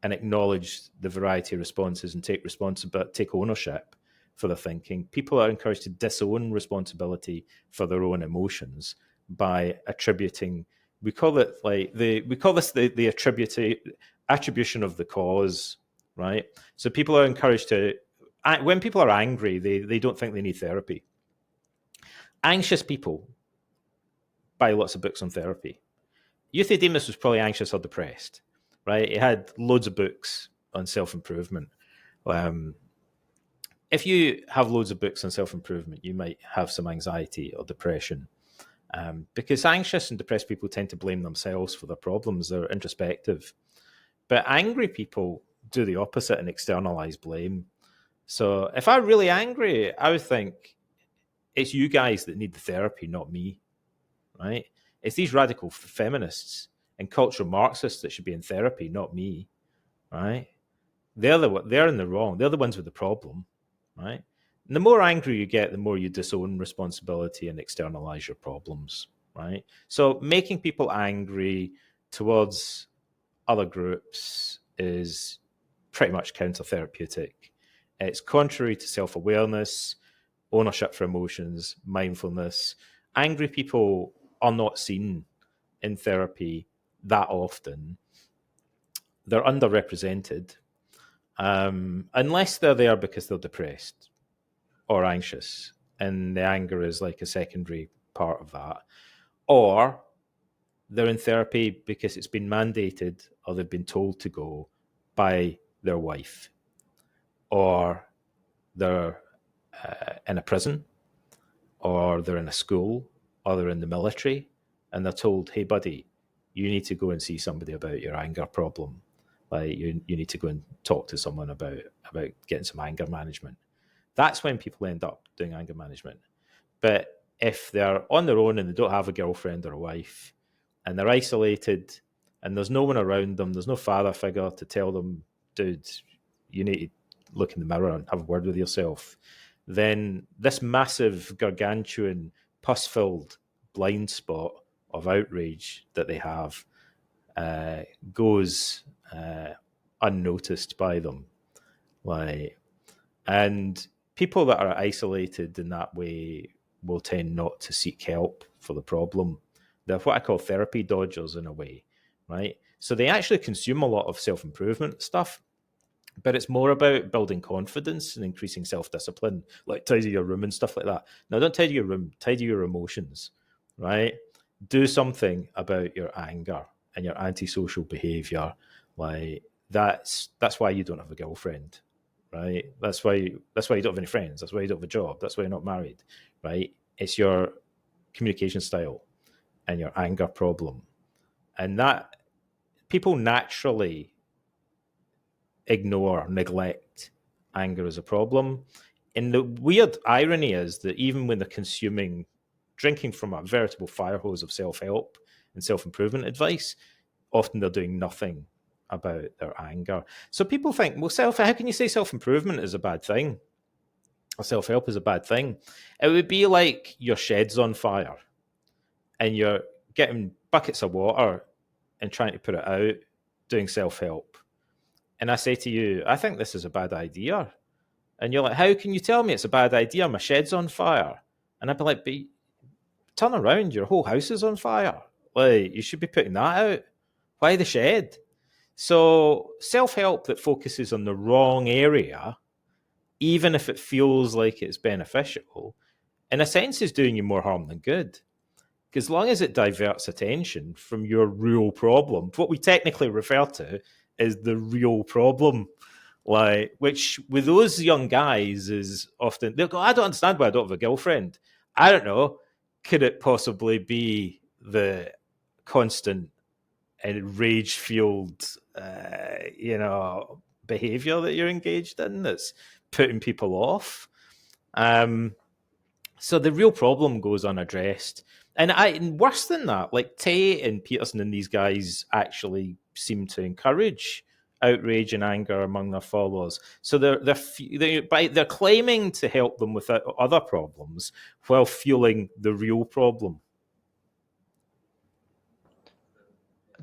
and acknowledge the variety of responses and take ownership for their thinking, people are encouraged to disown responsibility for their own emotions by attributing. We call it the attribution of the cause, right? So people are encouraged to, when people are angry, they don't think they need therapy. Anxious people buy lots of books on therapy. Euthydemus was probably anxious or depressed, right? He had loads of books on self-improvement. If you have loads of books on self-improvement, you might have some anxiety or depression, because anxious and depressed people tend to blame themselves for their problems. They're introspective. But angry people do the opposite and externalize blame. So if I'm really angry, I would think it's you guys that need the therapy, not me, right? It's these radical feminists and cultural Marxists that should be in therapy, not me, right? They're in the wrong. They're the ones with the problem, right? And the more angry you get, the more you disown responsibility and externalize your problems, right? So making people angry towards other groups is pretty much counter-therapeutic. It's contrary to self-awareness, ownership for emotions, mindfulness. Angry people are not seen in therapy that often. They're underrepresented, unless they're there because they're depressed or anxious, and the anger is like a secondary part of that. Or they're in therapy because it's been mandated or they've been told to go by their wife, or they're in a prison, or they're in a school, or they're in the military, and they're told, hey, buddy, you need to go and see somebody about your anger problem. Like, you need to go and talk to someone about getting some anger management. That's when people end up doing anger management. But if they're on their own and they don't have a girlfriend or a wife, and they're isolated, and there's no one around them, there's no father figure to tell them, dude, you need to look in the mirror and have a word with yourself, then this massive, gargantuan, pus-filled blind spot of outrage that they have goes unnoticed by them. And people that are isolated in that way will tend not to seek help for the problem. They're what I call therapy dodgers in a way, right? So they actually consume a lot of self-improvement stuff, but it's more about building confidence and increasing self-discipline, like tidy your room and stuff like that. Now, don't tidy your room, tidy your emotions, right? Do something about your anger and your antisocial behavior. Like that's why you don't have a girlfriend, right? That's why you don't have any friends. That's why you don't have a job. That's why you're not married, right? It's your communication style and your anger problem. And that people naturally ignore, neglect anger as a problem. And the weird irony is that even when they're drinking from a veritable fire hose of self-help and self-improvement advice, often they're doing nothing about their anger. So people think, well, how can you say self-improvement is a bad thing? Or self-help is a bad thing? It would be like your shed's on fire and you're getting buckets of water and trying to put it out, doing self-help. And I say to you, I think this is a bad idea. And you're like, how can you tell me it's a bad idea? My shed's on fire. And I'd be like, but turn around, your whole house is on fire. Like, you should be putting that out. Why the shed? So self-help that focuses on the wrong area, even if it feels like it's beneficial, in a sense is doing you more harm than good. Because as long as it diverts attention from your real problem, what we technically refer to is the real problem, like, which with those young guys is often, they'll go, I don't understand why I don't have a girlfriend. I don't know. Could it possibly be the constant and rage-fueled, behavior that you're engaged in that's putting people off? So the real problem goes unaddressed. And worse than that, like Tate and Peterson and these guys actually seem to encourage outrage and anger among their followers. So they're claiming to help them with other problems while fueling the real problem.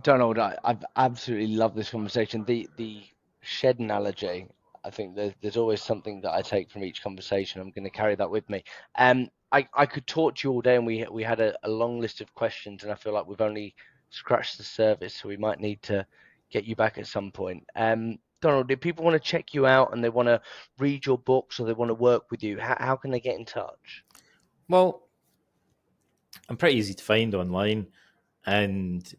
Donald, I've absolutely loved this conversation. The shed analogy, I think there's always something that I take from each conversation. I'm going to carry that with me. I could talk to you all day, and we had a long list of questions, and I feel like we've only scratched the surface, so we might need to get you back at some point. Donald, if people want to check you out and they want to read your books or they want to work with you, how can they get in touch? Well, I'm pretty easy to find online, and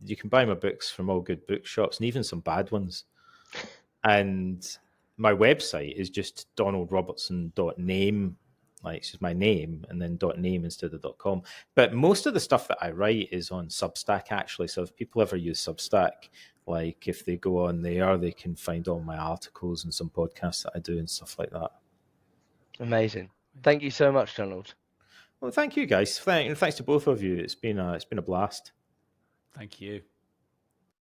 you can buy my books from all good bookshops and even some bad ones. And my website is just donaldrobertson.name. Like, it's just my name and then .name instead of .com. But most of the stuff that I write is on Substack, actually. So if people ever use Substack, like if they go on there, they can find all my articles and some podcasts that I do and stuff like that. Amazing. Thank you so much, Donald. Well, thank you, guys. Thanks to both of you. It's been a blast. Thank you.